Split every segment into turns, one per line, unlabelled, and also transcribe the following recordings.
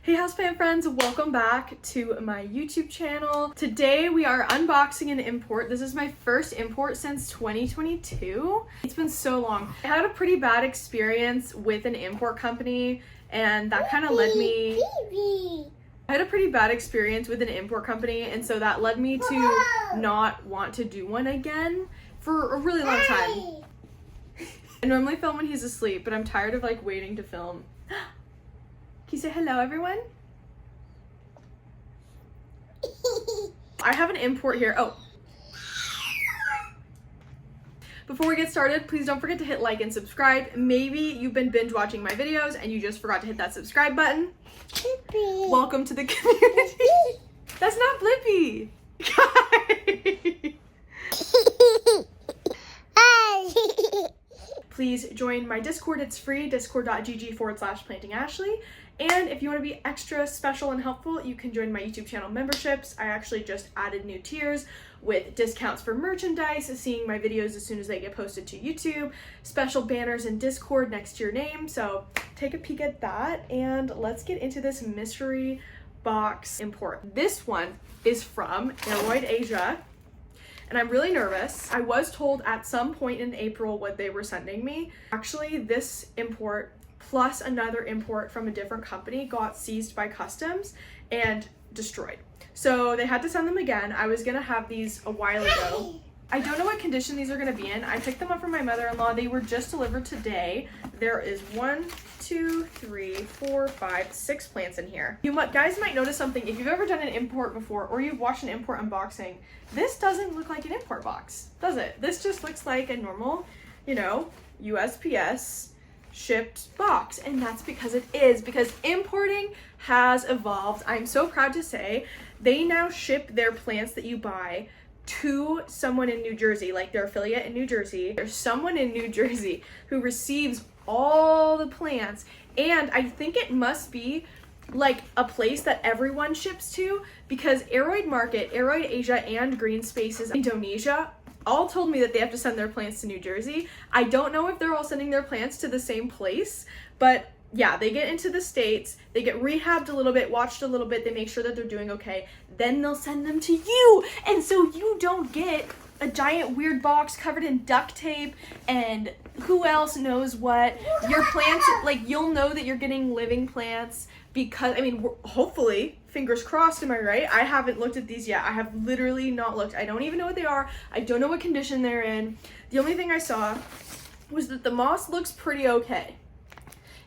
Hey Houseplant friends, welcome back to my YouTube channel. Today we are unboxing an import. This is my first import since 2022. It's been so long. I had a pretty bad experience with an import company and that kind of led me... I had a pretty bad experience with an import company and so that led me to not want to do one again for a really long time. I normally film when he's asleep, but I'm tired of like waiting to film. Can you say hello, everyone? I have an import here. Oh. Before we get started, please don't forget to hit like and subscribe. Maybe you've been binge watching my videos and you just forgot to hit that subscribe button. Blippi. Welcome to the community. That's not Blippi. Please join my Discord. It's free, discord.gg/plantingashley. And if you want to be extra special and helpful, you can join my YouTube channel memberships. I actually just added new tiers with discounts for merchandise, seeing my videos as soon as they get posted to YouTube, special banners in Discord next to your name. So take a peek at that and let's get into this mystery box import. This one is from Aroid Asia. And I'm really nervous. I was told at some point in April what they were sending me. Actually, this import plus another import from a different company got seized by customs and destroyed. So they had to send them again. I was gonna have these a while ago. I don't know what condition these are gonna be in. I picked them up from my mother-in-law. They were just delivered today. There is 1, 2, 3, 4, 5, 6 plants in here. You guys might notice something. If you've ever done an import before or you've watched an import unboxing, this doesn't look like an import box, does it? This just looks like a normal, you know, USPS shipped box, and that's because it is, because importing has evolved. I'm so proud to say they now ship their plants that you buy to someone in New Jersey, like their affiliate in New Jersey. There's someone in New Jersey who receives all the plants, and I think it must be like a place that everyone ships to, because Aroid Market, Aroid Asia, and Green Spaces Indonesia all told me that they have to send their plants to New Jersey. I don't know if they're all sending their plants to the same place, but yeah, they get into the States, they get rehabbed a little bit, watched a little bit, they make sure that they're doing okay, then they'll send them to you, and so you don't get a giant weird box covered in duct tape and who else knows what. Your plants, like, you'll know that you're getting living plants because, I mean, hopefully, fingers crossed, am I right? I haven't looked at these yet. I have literally not looked. I don't even know what they are. I don't know what condition they're in. The only thing I saw was that the moss looks pretty okay.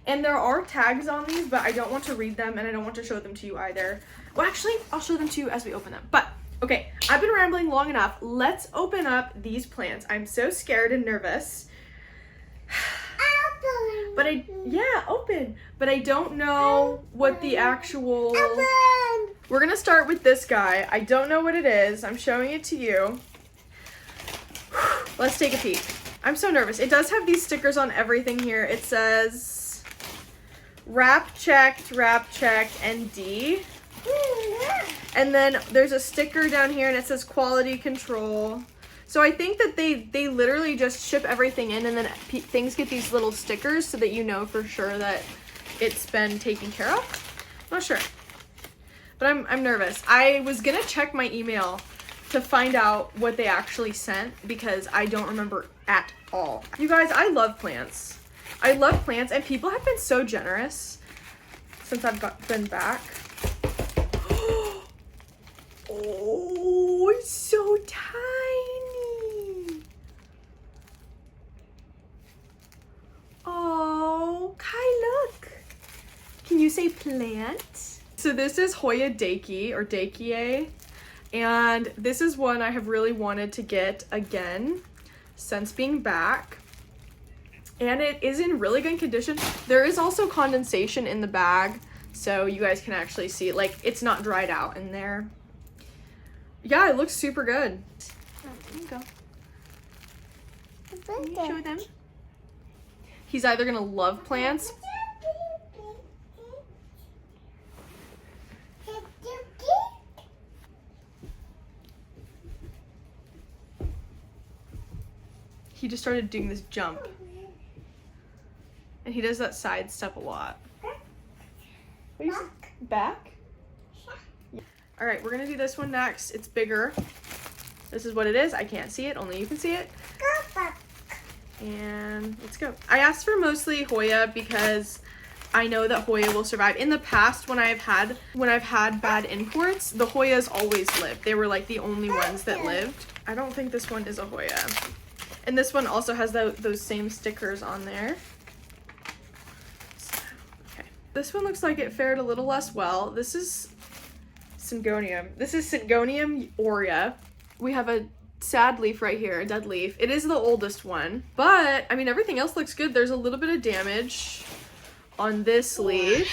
And there are tags on these, but I don't want to read them and I don't want to show them to you either. Well, actually, I'll show them to you as we open them. But, okay, I've been rambling long enough. Let's open up these plants. I'm so scared and nervous. But open. But I don't know what the actual... We're gonna start with this guy. I don't know what it is. I'm showing it to you. Let's take a peek. I'm so nervous. It does have these stickers on everything here. It says wrap checked, ND. And then there's a sticker down here and it says quality control. So I think that they literally just ship everything in and then things get these little stickers so that you know for sure that it's been taken care of. Not sure. But I'm nervous. I was gonna check my email to find out what they actually sent because I don't remember at all. You guys, I love plants. I love plants and people have been so generous since I've been back. Oh, it's so tiny. Oh, Kai, look. Can you say plant? So this is Hoya Daki or Dakie, and this is one I have really wanted to get again since being back. And it is in really good condition. There is also condensation in the bag, so you guys can actually see, like, it's not dried out in there. Yeah, it looks super good. There you go. Can you show them? He's either gonna love plants. He just started doing this jump. And he does that side step a lot. back. All right, we're gonna do this one next. It's bigger. This is what it is. I can't see it, only you can see it. And let's go. I asked for mostly Hoya because I know that Hoya will survive. In the past, when I've had bad imports, the Hoyas always lived. They were like the only ones that lived. I don't think this one is a Hoya. And this one also has those same stickers on there. So, okay. This one looks like it fared a little less well. This is Syngonium. This is Syngonium aurea. We have a sad leaf right here, a dead leaf. It is the oldest one, but I mean, everything else looks good. There's a little bit of damage on this leaf.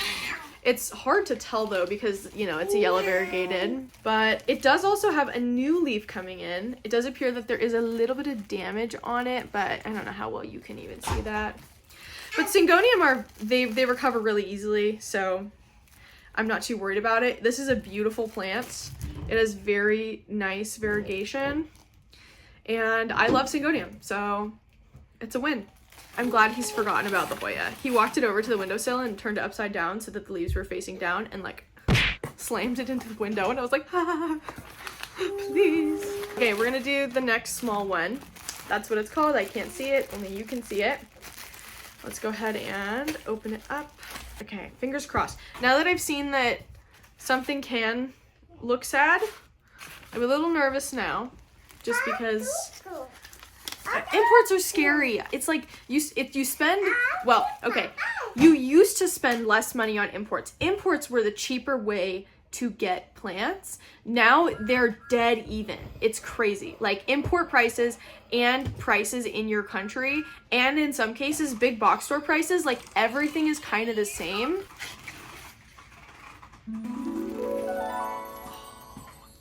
It's hard to tell though because, you know, it's a yellow variegated, but it does also have a new leaf coming in. It does appear that there is a little bit of damage on it, but I don't know how well you can even see that. But Syngonium they recover really easily, so I'm not too worried about it. This is a beautiful plant. It has very nice variegation, and I love Syngonium, so it's a win. I'm glad he's forgotten about the Hoya. He walked it over to the windowsill and turned it upside down so that the leaves were facing down and like slammed it into the window, and I was like, ah, please. Okay, we're gonna do the next small one. That's what it's called. I can't see it, only you can see it. Let's go ahead and open it up. Okay, fingers crossed. Now that I've seen that something can look sad, I'm a little nervous now, just because imports are scary. It's like if you spend, well, okay, you used to spend less money on imports. Imports were the cheaper way to get plants. Now they're dead even. It's crazy. Like import prices and prices in your country, and in some cases big box store prices, like everything is kind of the same.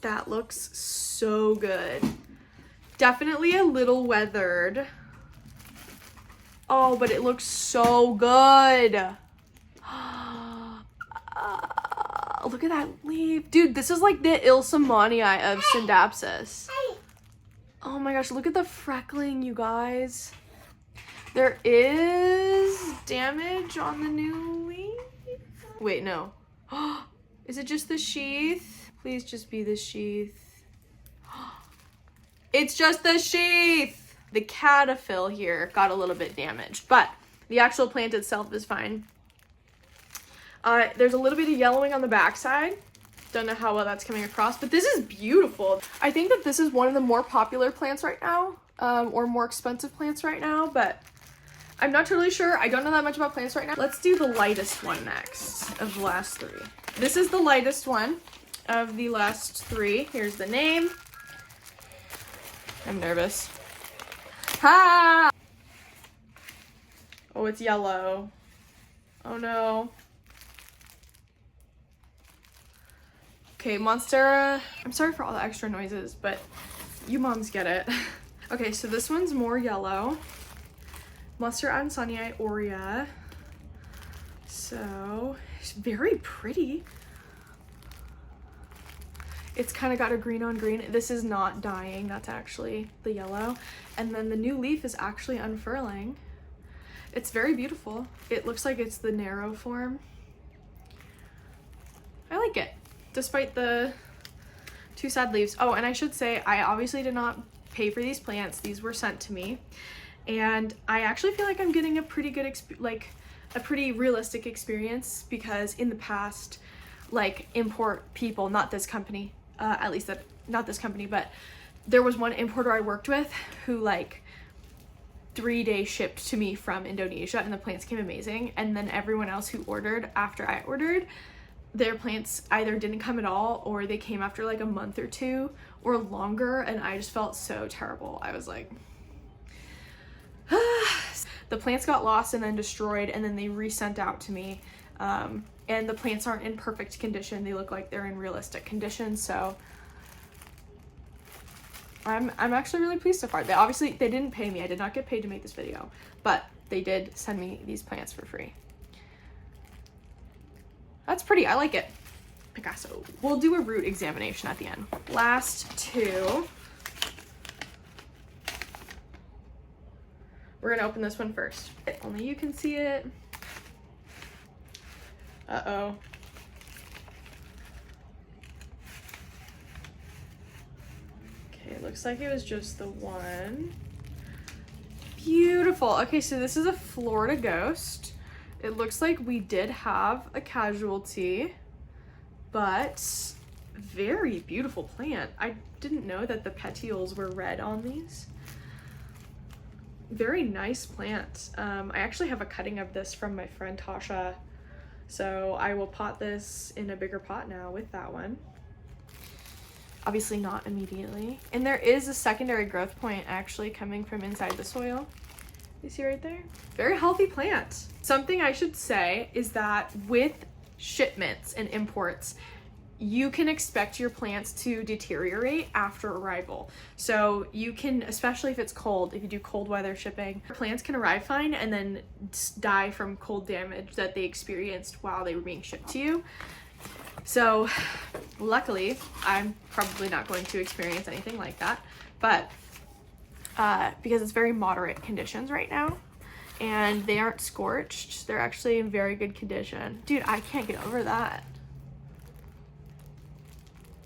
That looks so good. Definitely a little weathered. Oh, but it looks so good. Look at that leaf. Dude, this is like the Ilsamanii of Syndapsis. Oh my gosh, look at the freckling, you guys. There is damage on the new leaf. Wait, no. Is it just the sheath? Please just be the sheath. It's just the sheath. The caterpillar here got a little bit damaged, but the actual plant itself is fine. There's a little bit of yellowing on the backside. Don't know how well that's coming across, but this is beautiful. I think that this is one of the more popular plants right now, or more expensive plants right now, but I'm not totally sure. I don't know that much about plants right now. Let's do the lightest one next of the last three. This is the lightest one of the last three. Here's the name. I'm nervous. Ha! Oh, it's yellow. Oh no. Okay, Monstera. I'm sorry for all the extra noises, but you moms get it. Okay, so this one's more yellow. Monstera ansonii aurea. So, it's very pretty. It's kind of got a green on green. This is not dying, that's actually the yellow. And then the new leaf is actually unfurling. It's very beautiful. It looks like it's the narrow form. I like it, despite the two sad leaves. Oh, and I should say, I obviously did not pay for these plants. These were sent to me. And I actually feel like I'm getting a pretty good, a pretty realistic experience, because in the past, like import people, not this company, at least not this company, but there was one importer I worked with who like 3-day shipped to me from Indonesia, and the plants came amazing. And then everyone else who ordered after I ordered, their plants either didn't come at all, or they came after like a month or two or longer, and I just felt so terrible. I was like, the plants got lost and then destroyed, and then they resent out to me. And the plants aren't in perfect condition. They look like they're in realistic condition, so I'm actually really pleased so far. They didn't pay me. I did not get paid to make this video, but they did send me these plants for free. That's pretty. I like it. Picasso. We'll do a root examination at the end. Last two. We're gonna open this one first. Only you can see it. Uh-oh. Okay, it looks like it was just the one. Beautiful. Okay, so this is a Florida Ghost. It looks like we did have a casualty, but very beautiful plant. I didn't know that the petioles were red on these. Very nice plant. I actually have a cutting of this from my friend Tasha, so I will pot this in a bigger pot now with that one. Obviously not immediately. And there is a secondary growth point actually coming from inside the soil. You see right there? Very healthy plant. Something I should say is that with shipments and imports, you can expect your plants to deteriorate after arrival. So you can, especially if it's cold, if you do cold weather shipping, plants can arrive fine and then die from cold damage that they experienced while they were being shipped to you. So luckily, I'm probably not going to experience anything like that, but because it's very moderate conditions right now and they aren't scorched, they're actually in very good condition. Dude, I can't get over that.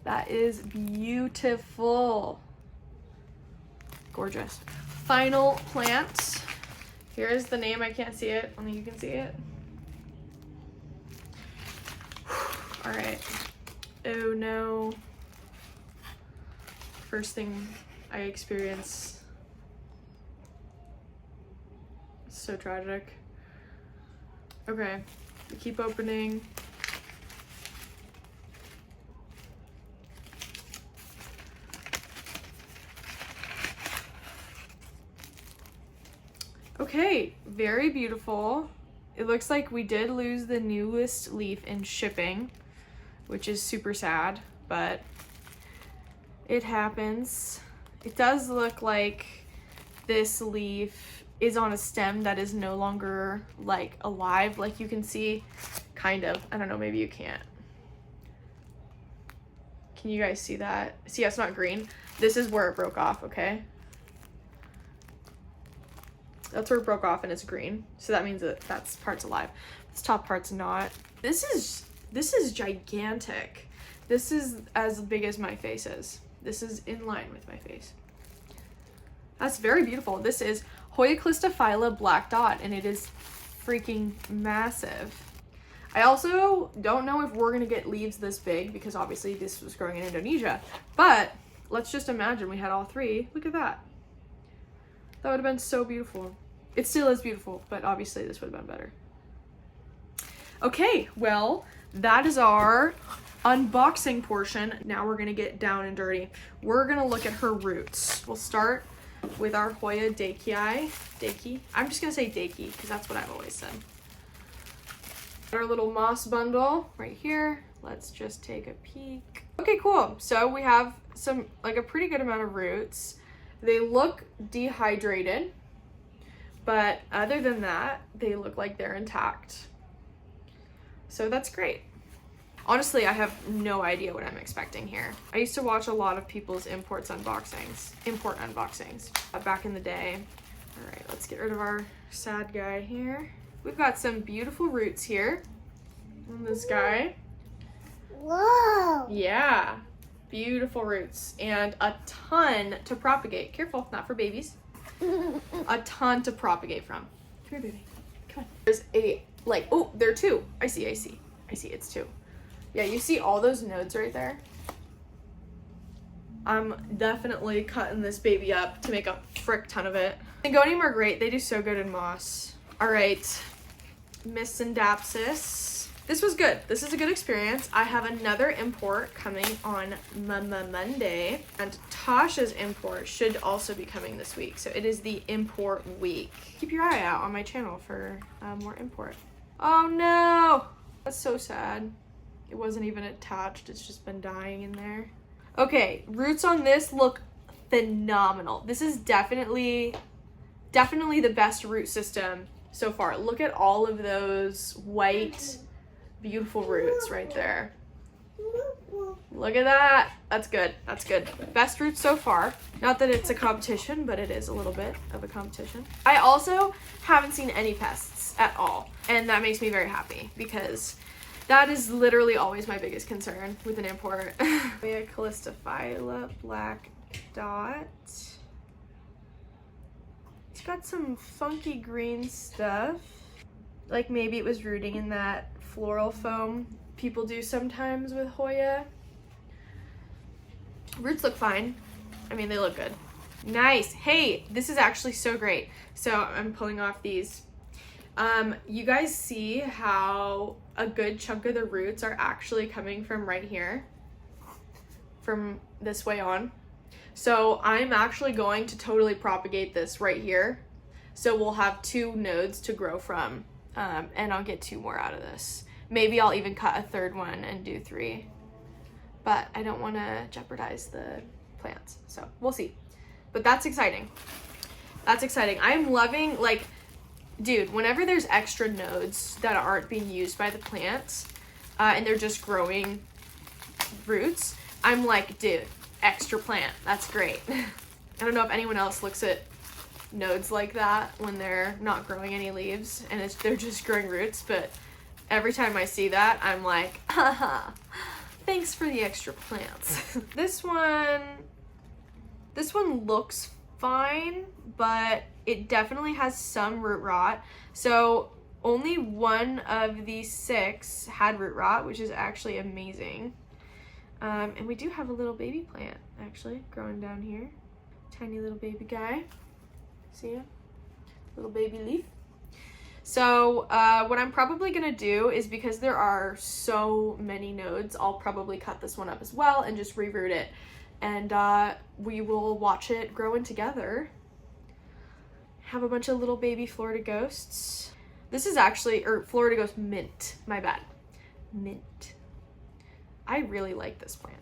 That is beautiful. Gorgeous. Final plant. Here's the name. I can't see it. Only you can see it. All right. Oh no. First thing I experience. It's so tragic. Okay. We keep opening. Okay, very beautiful. It looks like we did lose the newest leaf in shipping, which is super sad, but it happens. It does look like this leaf is on a stem that is no longer like alive, like you can see, kind of. I don't know, maybe you can't. Can you guys see that? See, it's not green. This is where it broke off, okay? That's where it broke off and it's green. So that means that that's part's alive. This top part's not. This is gigantic. This is as big as my face is. This is in line with my face. That's very beautiful. This is Hoya Calistophylla Black Dot and it is freaking massive. I also don't know if we're gonna get leaves this big because obviously this was growing in Indonesia, but let's just imagine we had all three. Look at that. That would have been so beautiful. It still is beautiful, but obviously this would have been better. Okay, well, that is our unboxing portion. Now we're gonna get down and dirty. We're gonna look at her roots. We'll start with our Hoya Dakii. I'm just gonna say Dakii because that's what I've always said. Our little moss bundle right here. Let's just take a peek. Okay, cool. So we have some, like a pretty good amount of roots. They look dehydrated, but other than that, they look like they're intact. So that's great. Honestly, I have no idea what I'm expecting here. I used to watch a lot of people's import unboxings back in the day. All right, let's get rid of our sad guy here. We've got some beautiful roots here on this guy.
Whoa!
Yeah. Beautiful roots and a ton to propagate. Careful, not for babies. A ton to propagate from. Come here, baby. Come on. There's a, like, oh, there are two. I see, it's two. Yeah, you see all those nodes right there? I'm definitely cutting this baby up to make a frick ton of it. Syngonium are great. They do so good in moss. All right, Miss Syndapsis. This was good. This is a good experience. I have another import coming on Monday, and Tasha's import should also be coming this week. So it is the import week. Keep your eye out on my channel for more import. Oh no, that's so sad. It wasn't even attached. It's just been dying in there. Okay, roots on this look phenomenal. This is definitely the best root system so far. Look at all of those white, beautiful roots right there. Look at that. That's good. That's good. Best roots so far. Not that it's a competition, but it is a little bit of a competition. I also haven't seen any pests at all, and that makes me very happy because that is literally always my biggest concern with an import. Hoya Calistophylla Black dot. It's got some funky green stuff. Like maybe it was rooting in that floral foam people do sometimes with Hoya. Roots look fine. I mean, they look good. Nice. Hey, this is actually so great. So I'm pulling off these. You guys see how a good chunk of the roots are actually coming from right here, from this way on. So I'm actually going to totally propagate this right here. So we'll have 2 nodes to grow from, and I'll get 2 more out of this. Maybe I'll even cut a 3rd one and do 3, but I don't want to jeopardize the plants. So we'll see, but that's exciting. That's exciting. I'm loving, like, dude, whenever there's extra nodes that aren't being used by the plants, and they're just growing roots, I'm like, dude, extra plant, that's great. I don't know if anyone else looks at nodes like that when they're not growing any leaves and they're just growing roots, but every time I see that, I'm like, haha, thanks for the extra plants. This one looks fine, but it definitely has some root rot. So only 1 of these 6 had root rot, which is actually amazing. And we do have a little baby plant actually growing down here. Tiny little baby guy. See him? Little baby leaf. So what I'm probably gonna do is, because there are so many nodes, I'll probably cut this one up as well and just reroot it. And we will watch it grow in together. Have a bunch of little baby Florida ghosts. This is actually, or Florida ghost mint, my bad. Mint. I really like this plant.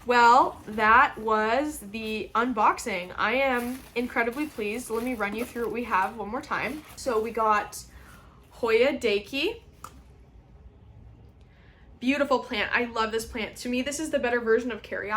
Well, that was the unboxing. I am incredibly pleased. Let me run you through what we have one more time. So we got Hoya Daiki. Beautiful plant. I love this plant. To me, this is the better version of carry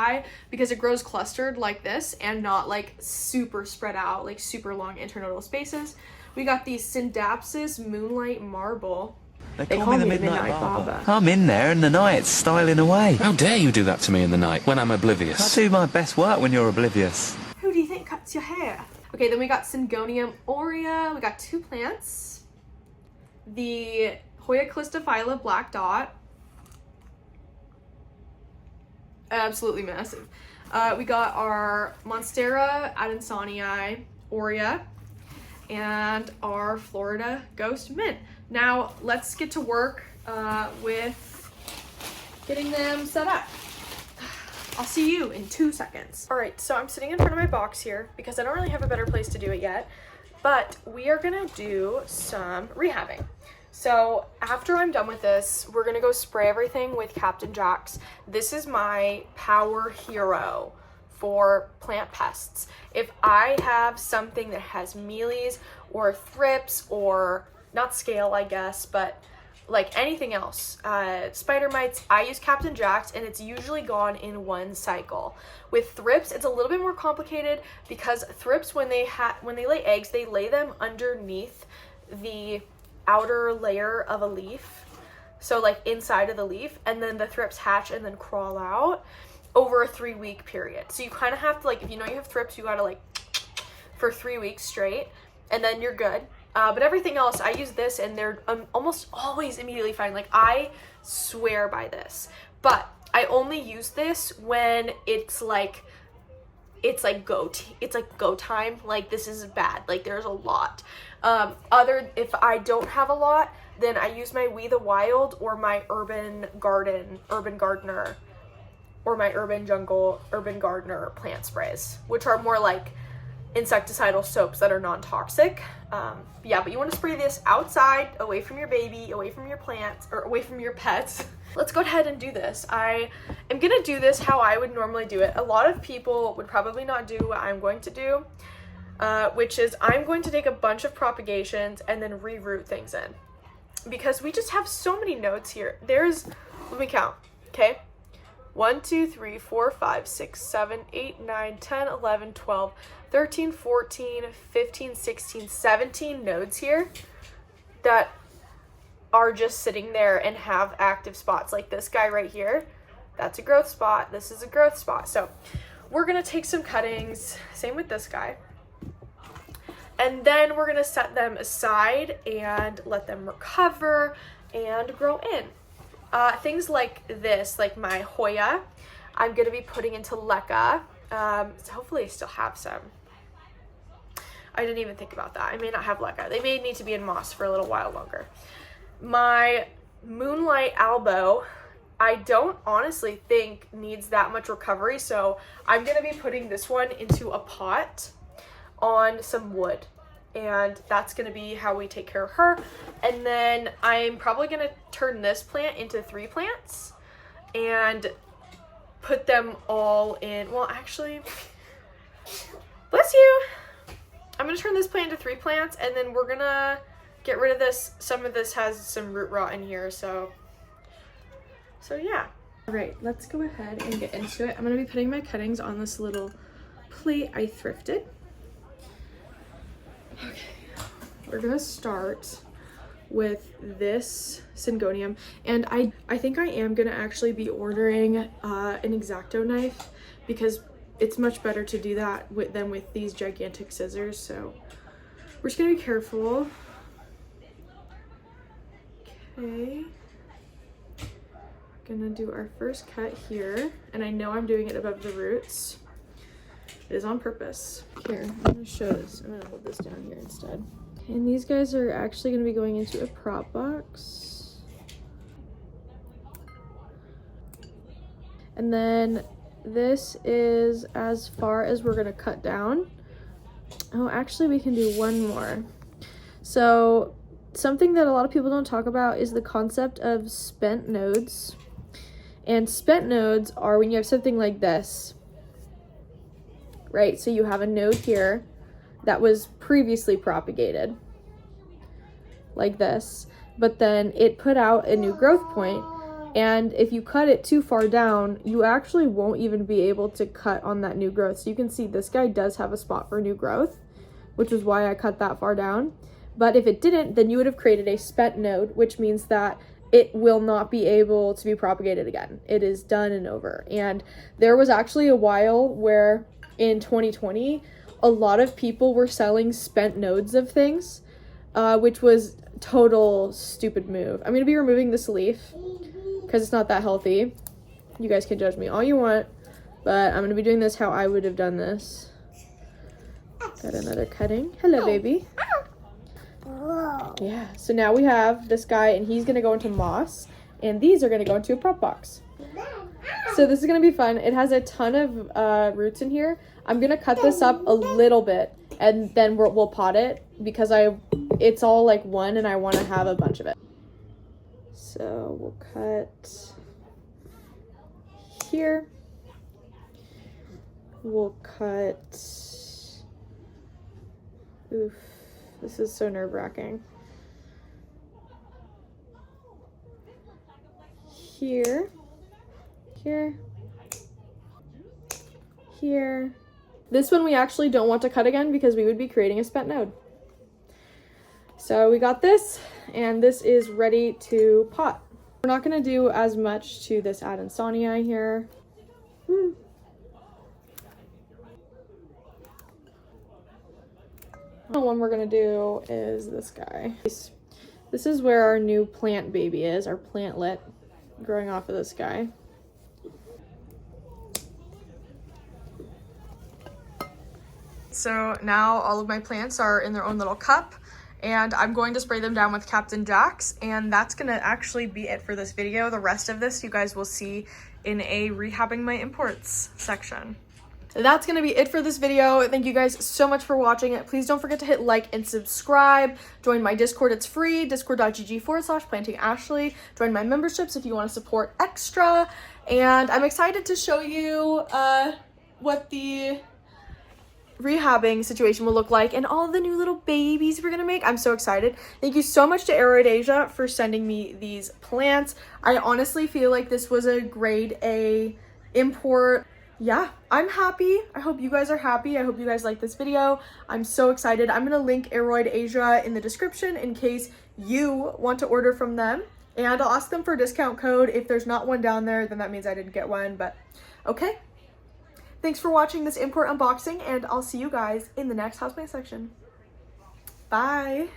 because it grows clustered like this and not like super spread out, like super long internodal spaces. We got the Syndapsis Moonlight Marble.
They call me the Midnight Barber. I'm in there in the night, styling away.
How dare you do that to me in the night when I'm oblivious?
I do my best work when you're oblivious.
Who do you think cuts your hair? Okay, then we got Syngonium aurea. We got 2 plants. The Hoya calistophylla Black Dot. Absolutely massive. We got our Monstera adansonii aurea and our Florida Ghost Mint. Now let's get to work with getting them set up. I'll see you in 2 seconds. All right, so I'm sitting in front of my box here because I don't really have a better place to do it yet, but we are gonna do some rehabbing. So after I'm done with this, we're gonna go spray everything with Captain Jack's. This is my power hero for plant pests. If I have something that has mealies or thrips or not scale, I guess, but like anything else, spider mites, I use Captain Jack's and it's usually gone in 1 cycle. With thrips, it's a little bit more complicated because thrips, when they lay eggs, they lay them underneath the outer layer of a leaf, so like inside of the leaf, and then the thrips hatch and then crawl out over a 3-week period. So you kind of have to, like, if you know you have thrips, you gotta like for 3 weeks straight, and then you're good. But everything else, I use this and they're almost always immediately fine. Like, I swear by this. But I only use this when it's like go time. Like, this is bad. Like, there's a lot. If I don't have a lot, then I use my We the Wild or my Urban Gardener, or my Urban Gardener plant sprays, which are more like insecticidal soaps that are non-toxic. Yeah, but you want to spray this outside, away from your baby, away from your plants, or away from your pets. Let's go ahead and do this. I am gonna do this how I would normally do it. A lot of people would probably not do what I'm going to do, which is I'm going to take a bunch of propagations and then reroot things in, because we just have so many nodes here. Let me count, okay? 1, 2, 3, 4, 5, 6, 7, 8, 9, 10, 11, 12, 13, 14, 15, 16, 17 nodes here that are just sitting there and have active spots. Like this guy right here, That's a growth spot. This is a growth spot. So we're gonna take some cuttings, same with this guy. And then we're gonna set them aside and let them recover and grow in. Things like this, like my Hoya, I'm gonna be putting into leca. So hopefully I still have some. I didn't even think about that. I may not have leca. They may need to be in moss for a little while longer. My Moonlight Albo, I don't honestly think needs that much recovery, so I'm gonna be putting this one into a pot on some wood, and that's gonna be how we take care of her. And then I'm probably gonna turn this plant into 3 plants and put them all in, well actually, bless you, I'm gonna turn this plant into 3 plants, and then we're gonna get rid of this. Some of this has some root rot in here, so yeah. All right, let's go ahead and get into it. I'm gonna be putting my cuttings on this little plate I thrifted. Okay, we're gonna start with this Syngonium, and I think I am gonna actually be ordering an X-Acto knife, because it's much better to do that than with these gigantic scissors. So we're just gonna be careful. Okay, gonna do our first cut here, and I know I'm doing it above the roots. It is on purpose. Here, I'm gonna show this. I'm gonna hold this down here instead. And these guys are actually gonna be going into a prop box. And then this is as far as we're gonna cut down. Oh, actually we can do one more. So something that a lot of people don't talk about is the concept of spent nodes. And spent nodes are when you have something like this, right? So you have a node here that was previously propagated, like this, but then it put out a new growth point, and if you cut it too far down, you actually won't even be able to cut on that new growth. So you can see this guy does have a spot for new growth, which is why I cut that far down. But if it didn't, then you would have created a spent node, which means that it will not be able to be propagated again. It is done and over. And there was actually a while where in 2020, a lot of people were selling spent nodes of things, which was total stupid move. I'm gonna be removing this leaf because it's not that healthy. You guys can judge me all you want, but I'm gonna be doing this how I would have done this. Got another cutting. Hello, baby.
Whoa.
Yeah, so now we have this guy, and he's gonna go into moss, and these are gonna go into a prop box. So this is gonna be fun. It has a ton of roots in here. I'm gonna cut this up a little bit, and then we'll pot it, because it's all like one, and I want to have a bunch of it. So we'll cut here. We'll cut. Oof. This is so nerve-wracking. Here, here, here. This one we actually don't want to cut again because we would be creating a spent node. So we got this, and this is ready to pot. We're not gonna do as much to this Adansonii here. The one we're gonna do is this guy. This is where our new plant baby is, our plantlet growing off of this guy. So now all of my plants are in their own little cup, and I'm going to spray them down with Captain Jack's, and that's gonna actually be it for this video. The rest of this you guys will see in a Rehabbing My Imports section. That's gonna be it for this video. Thank you guys so much for watching it. Please don't forget to hit like and subscribe. Join my Discord, it's free, discord.gg/plantingashley. Join my memberships if you want to support extra. And I'm excited to show you what the rehabbing situation will look like and all the new little babies we're gonna make. I'm so excited. Thank you so much to Aroid Asia for sending me these plants. I honestly feel like this was a grade A import. Yeah, I'm happy. I hope you guys are happy. I hope you guys like this video. I'm so excited. I'm gonna link Aroid Asia in the description in case you want to order from them. And I'll ask them for a discount code. If there's not one down there, then that means I didn't get one, but okay. Thanks for watching this import unboxing, and I'll see you guys in the next houseplant section. Bye.